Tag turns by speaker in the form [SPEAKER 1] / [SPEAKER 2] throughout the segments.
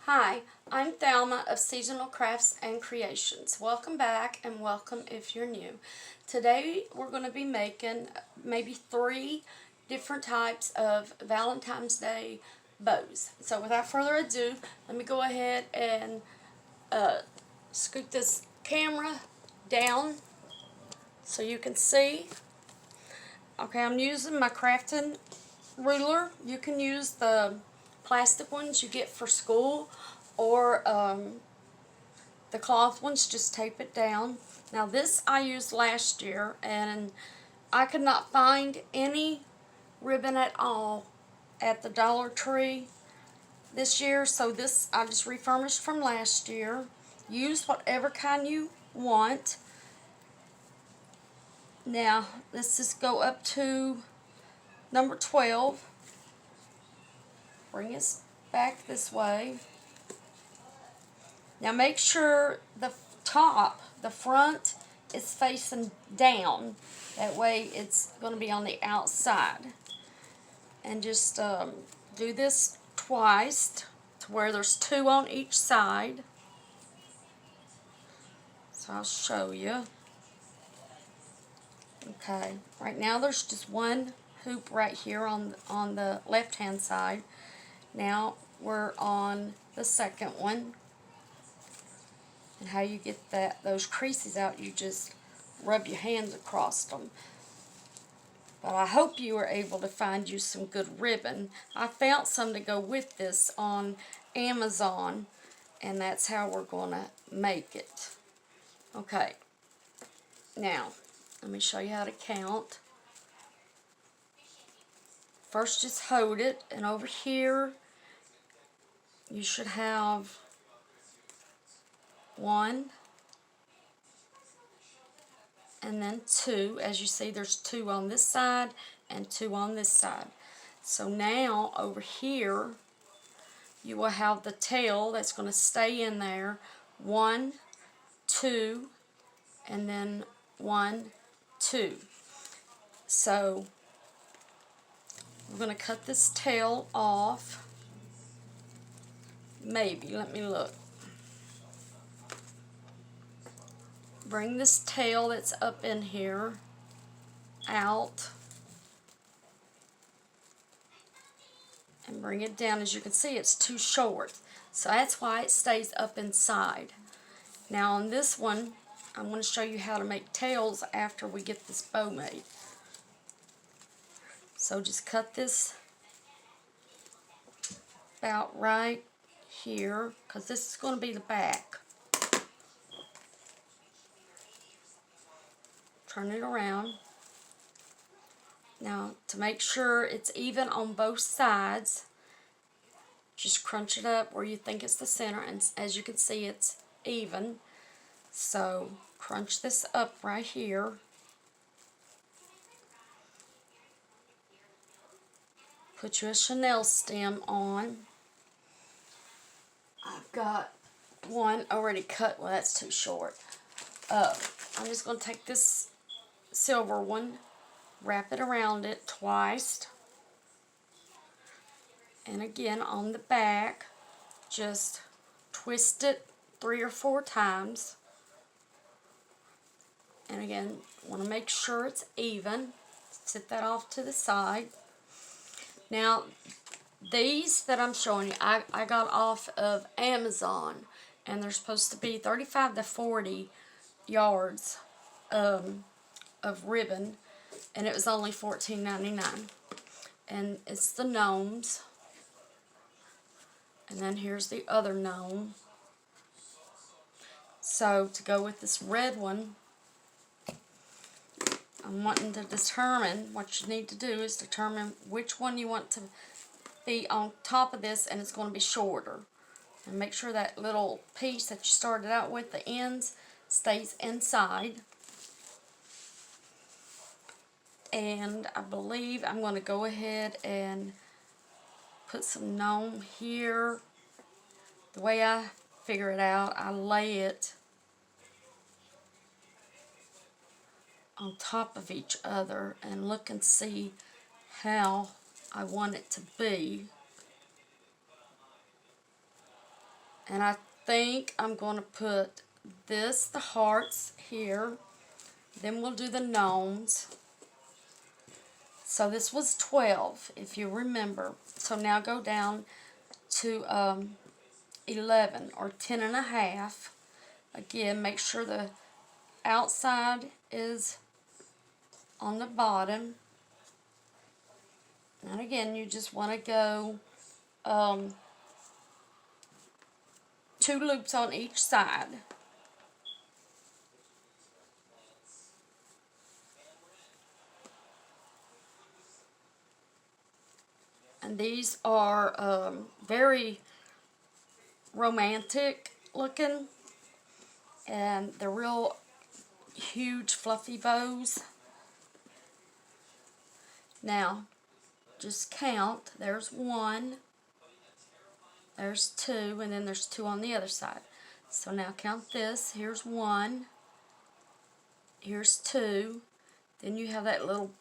[SPEAKER 1] Hi, I'm Thelma of Seasonal Crafts and Creations. Welcome back and welcome if you're new. Today we're going to be making maybe 3 different types of Valentine's Day bows. So without further ado, let me go ahead and scoot this camera down so you can see. Okay, I'm using my crafting ruler. You can use the plastic ones you get for school, or the cloth ones. Just tape it down. Now this I used last year, and I could not find any ribbon at all at the Dollar Tree this year, so this I just refurbished from last year. Use whatever kind you want. Now let's just go up to number 12. Bring it back this way. Now make sure the front, is facing down. That way it's going to be on the outside. And just do this twice to where there's 2 on each side. So I'll show you. Okay, right now there's just one hoop right here on the left hand side. Now we're on the second one. And how you get those creases out, you just rub your hands across them. But I hope you were able to find you some good ribbon. I found some to go with this on Amazon, and that's how we're going to make it. Okay, now let me show you how to count. First, just hold it, and over here you should have 1 and then 2. As you see, there's 2 on this side and 2 on this side. So now over here you will have the tail that's going to stay in there. 1, 2, and then 1, 2. So we're going to cut this tail off. Maybe, let me look. Bring this tail that's up in here out and bring it down. As you can see, it's too short, so that's why it stays up inside. Now on this one, I'm going to show you how to make tails after we get this bow made. So just cut this about right here, because this is going to be the back. Turn it around. Now, to make sure it's even on both sides, just crunch it up where you think it's the center, and as you can see, it's even. So, crunch this up right here. Put you a chenille stem on. I've got one already cut. Well, that's too short. I'm just going to take this silver one, wrap it around it twice, and again on the back, just twist it 3 or 4 times. And again, want to make sure it's even. Set that off to the side. Now, these that I'm showing you, I got off of Amazon, and they're supposed to be 35 to 40 yards of ribbon, and it was only $14.99. And it's the gnomes, and then here's the other gnome. So to go with this red one, I'm wanting to determine, what you need to do is determine which one you want to be on top of this, and it's going to be shorter. And make sure that little piece that you started out with, the ends, stays inside. And I believe I'm going to go ahead and put some gnome here. The way I figure it out, I lay it on top of each other and look and see how I want it to be. And I think I'm going to put the hearts here. Then we'll do the gnomes. So this was 12, if you remember. So now go down to 11 or 10 and a half. Again, make sure the outside is on the bottom. And again, you just want to go 2 loops on each side. And these are very romantic looking, and they're real huge fluffy bows. Now just count. There's 1, there's 2, and then there's 2 on the other side. So now count this. Here's 1, here's 2, then you have that little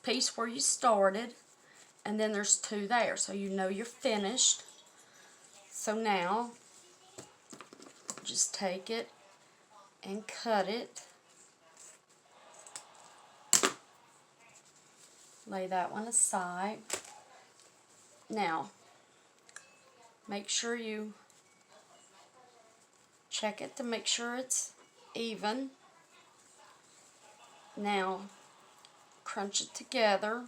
[SPEAKER 1] piece where you started, and then there's 2 there, so you know you're finished. So now just take it and cut it. Lay that one aside. Now, make sure you check it to make sure it's even. Now, crunch it together.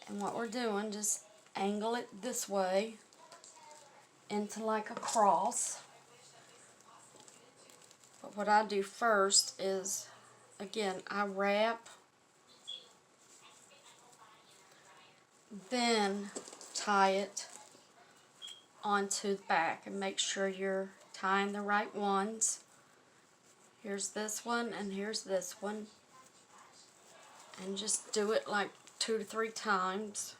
[SPEAKER 1] And what we're doing, just angle it this way into like a cross. But what I do first is, again, I wrap, then tie it onto the back, and make sure you're tying the right ones. Here's this one and here's this one, and just do it like 2 to 3 times.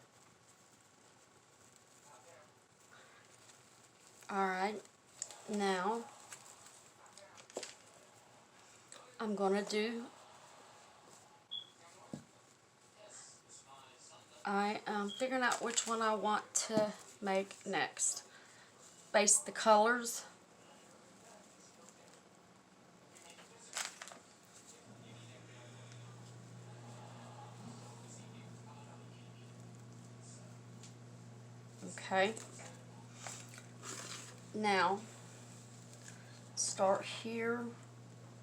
[SPEAKER 1] Alright, now I'm going to do, I am figuring out which one I want to make next. Base the colors. Okay. Now, start here.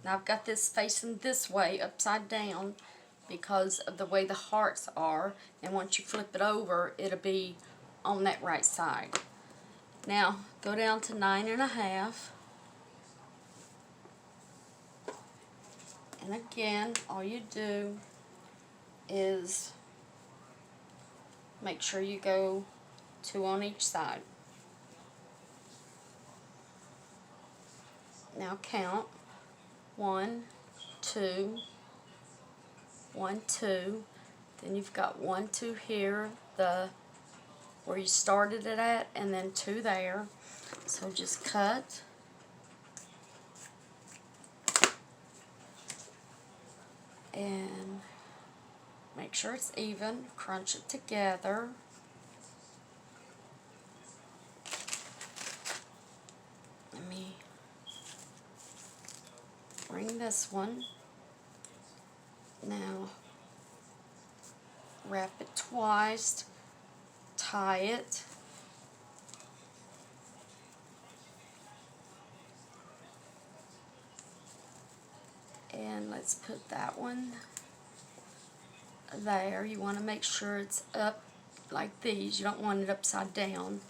[SPEAKER 1] Now I've got this facing this way, upside down, because of the way the hearts are. And once you flip it over, it'll be on that right side. Now, go down to 9 and a half. And again, all you do is make sure you go 2 on each side. Now count. 1, 2, 1, 2. Then you've got 1, 2 here, where you started it at, and then 2 there. So just cut. And make sure it's even. Crunch it together. Let me bring this one. Now wrap it twice, tie it, and let's put that one there. You want to make sure it's up like these. You don't want it upside down.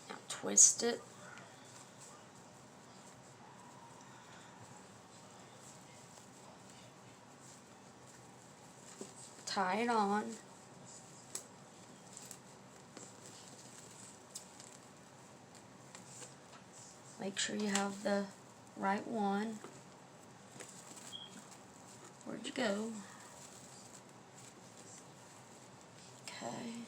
[SPEAKER 1] Now twist it. Tie it on. Make sure you have the right one. Where'd you go? Okay.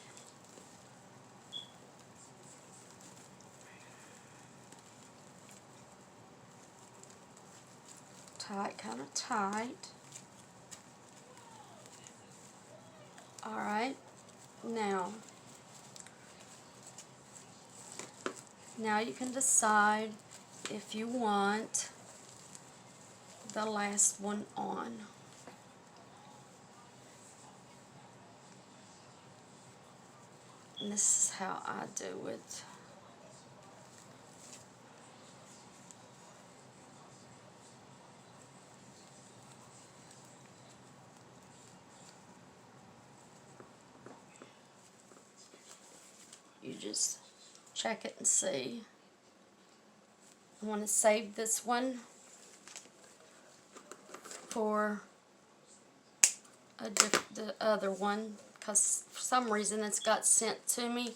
[SPEAKER 1] tie it kind of tight. Alright, now you can decide if you want the last one on. And this is how I do it. You just check it and see. I want to save this one for the other one, because for some reason it's got sent to me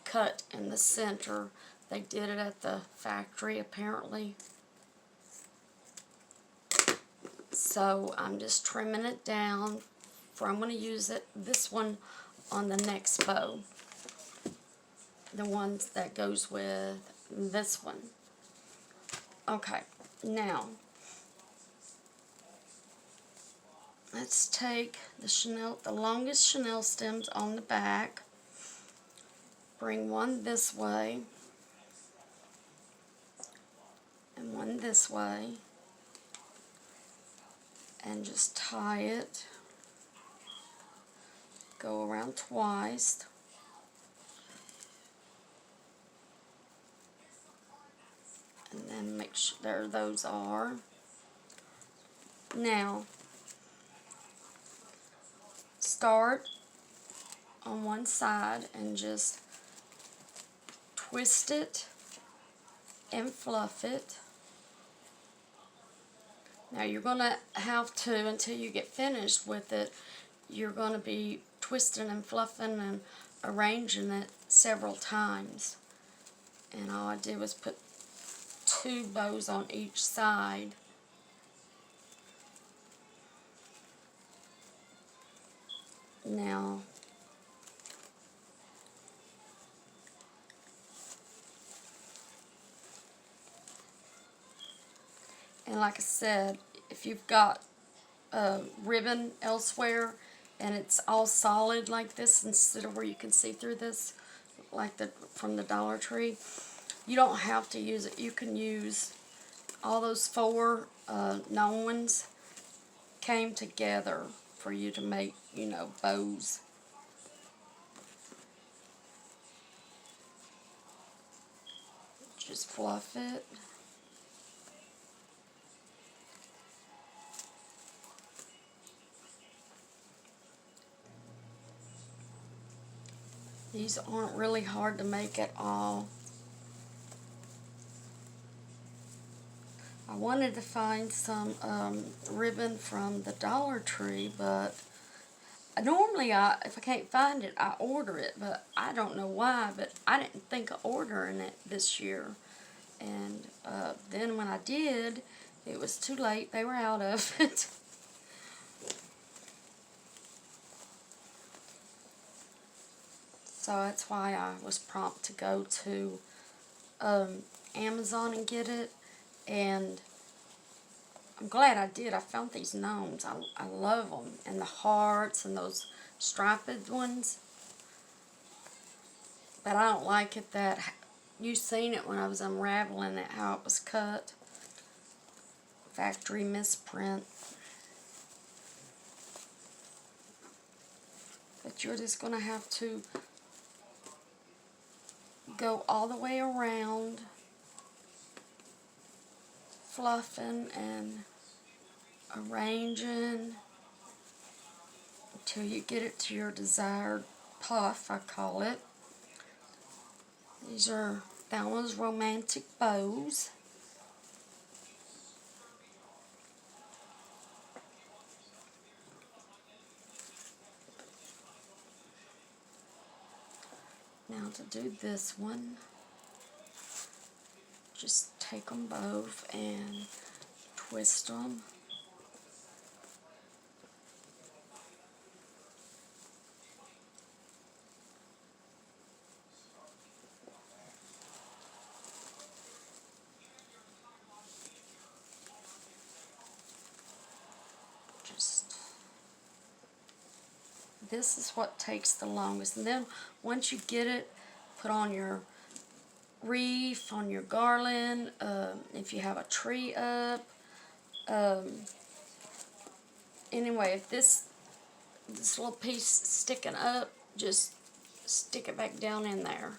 [SPEAKER 1] cut in the center. They did it at the factory apparently. So I'm just trimming it down for I'm going to use this one on the next bow. The one that goes with this one. Okay, now let's take the longest chenille stems on the back, bring one this way and one this way, and just tie it, go around twice, and then make sure there those are. Now start on one side and just twist it and fluff it. Now you're going to have to, until you get finished with it, you're going to be twisting and fluffing and arranging it several times. And all I did was put 2 bows on each side. Now and like I said, if you've got ribbon elsewhere and it's all solid like this instead of where you can see through this, like from the Dollar Tree, you don't have to use it. You can use all those 4 known ones came together for you to make, you know, bows. Just fluff it. These aren't really hard to make at all. I wanted to find some ribbon from the Dollar Tree, but normally if I can't find it, I order it, but I don't know why, but I didn't think of ordering it this year. And then when I did, it was too late. They were out of it. So that's why I was prompt to go to Amazon and get it. And I'm glad I did. I found these gnomes. I love them. And the hearts and those striped ones. But I don't like it that, you seen it when I was unraveling it, how it was cut. Factory misprint. But you're just going to have to go all the way around, fluffing and arranging until you get it to your desired puff, I call it. These are Thelma's Romantic Bows. Now to do this one, just take them both and twist them. this is what takes the longest. And then once you get it, put on your wreath, on your garland, if you have a tree up. Anyway, if this little piece sticking up, just stick it back down in there.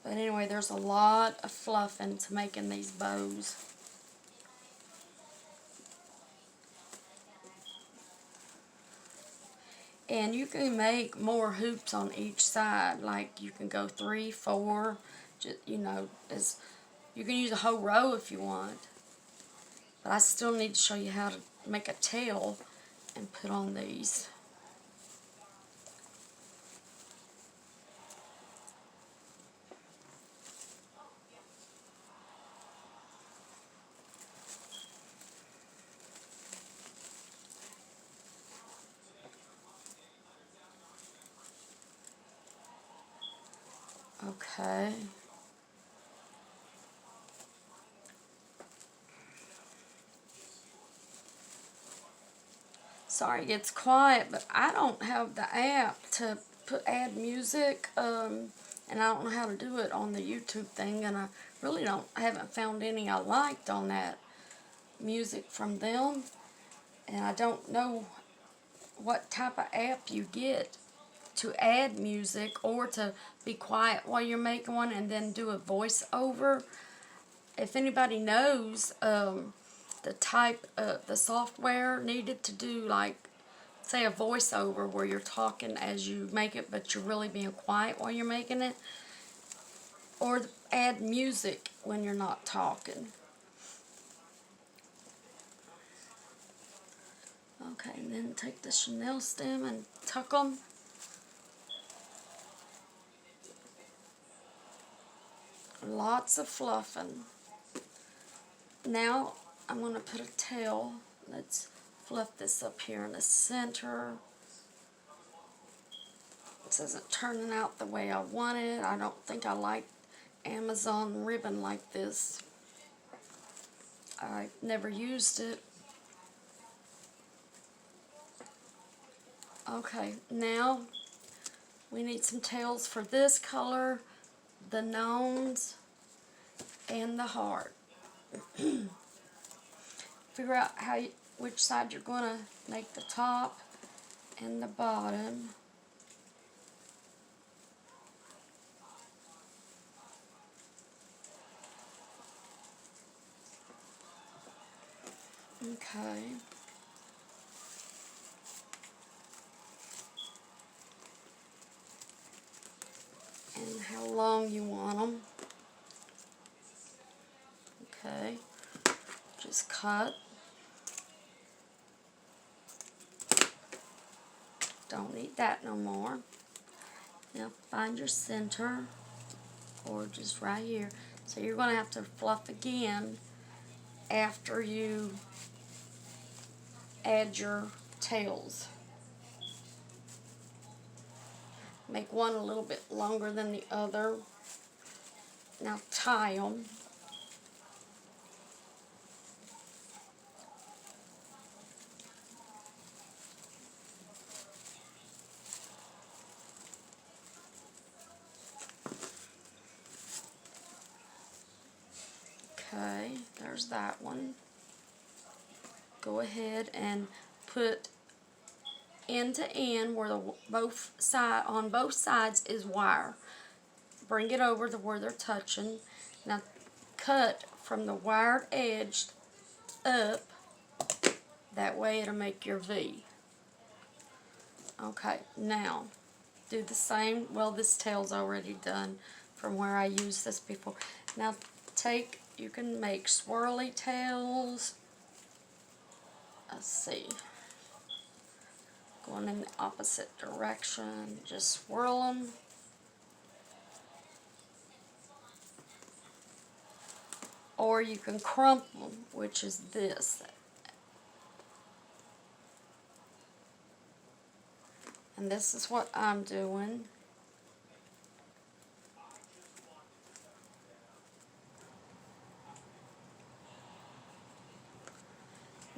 [SPEAKER 1] But anyway, there's a lot of fluff into making these bows. And you can make more hoops on each side. Like you can go 3, 4, just, you know, you can use a whole row if you want. But I still need to show you how to make a tail and put on these. Okay. Sorry, it gets quiet, but I don't have the app to add music, and I don't know how to do it on the YouTube thing, and I really haven't found any I liked on that music from them, and I don't know what type of app you get to add music or to be quiet while you're making one and then do a voiceover. If anybody knows the type of the software needed to do, like, say a voiceover where you're talking as you make it but you're really being quiet while you're making it, or add music when you're not talking. Okay, and then take the chenille stem and tuck them. Lots of fluffing. Now I'm going to put a tail. Let's fluff this up here in the center. This isn't turning out the way I wanted. I don't think I like Amazon ribbon like this. I've never used it. Okay, now we need some tails for this color, the gnomes, and the heart. Figure out which side you're going to make the top and the bottom. Okay. And how long you want them. Okay. Just cut. Don't need that no more. Now find your center, or just right here. So you're going to have to fluff again after you add your tails. Make one a little bit longer than the other. Now tie them. Okay, there's that one. Go ahead and put end to end where on both sides is wire. Bring it over to where they're touching. Now cut from the wired edge up. That way it'll make your V. Okay, now do the same. Well, this tail's already done from where I used this before. Now you can make swirly tails. Let's see. Going in the opposite direction. Just swirl them. Or you can crumple them, which is this. And this is what I'm doing.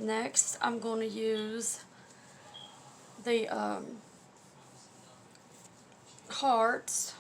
[SPEAKER 1] Next, I'm going to use the hearts.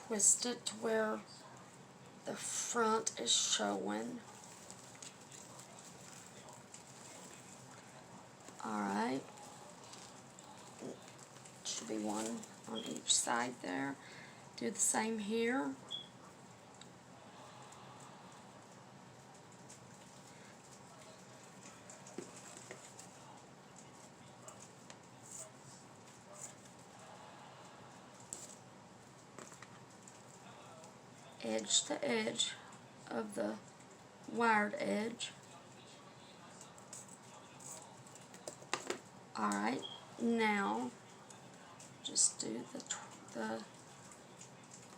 [SPEAKER 1] Twist it to where the front is showing. Alright. Should be one on each side there. Do the same here. Edge to edge of the wired edge. Alright, now just do the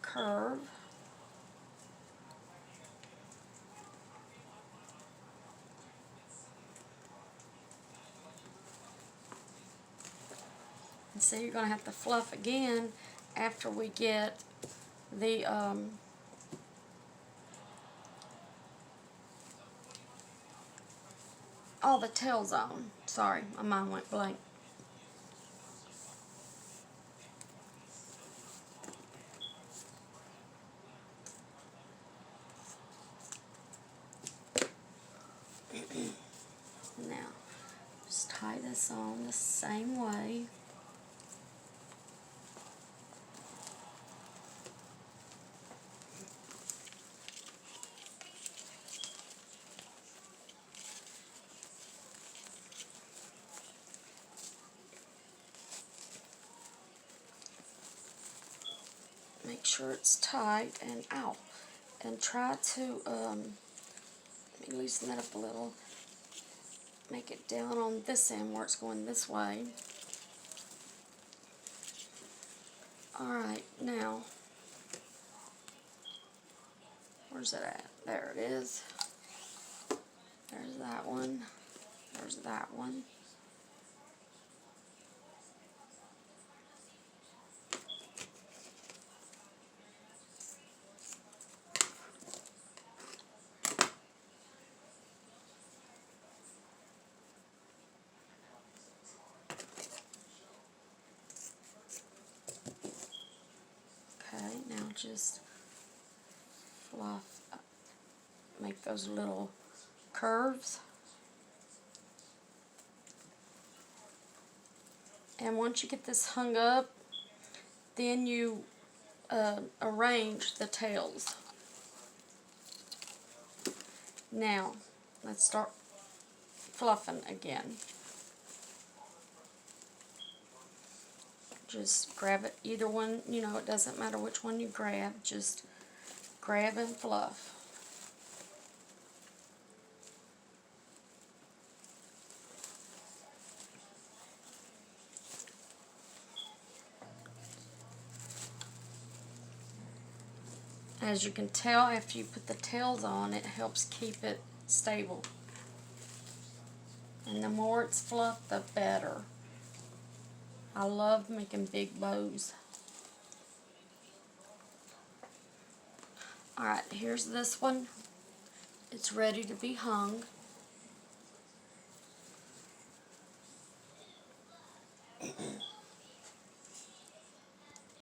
[SPEAKER 1] curve. And so you're going to have to fluff again after we get the all the tails on. Sorry, my mind went blank. Now, just tie this on the same way. Make sure it's tight and ow, and try to let me loosen that up a little. Make it down on this end where it's going this way. Alright, now, where's it at? There it is. There's that one. There's that one. Okay, now just fluff up. Make those little curves. And once you get this hung up, then you arrange the tails. Now, let's start fluffing again. Just grab it, either one, it doesn't matter which one you grab, just grab and fluff. As you can tell, after you put the tails on, it helps keep it stable. And the more it's fluffed, the better. I love making big bows. Alright, here's this one. It's ready to be hung.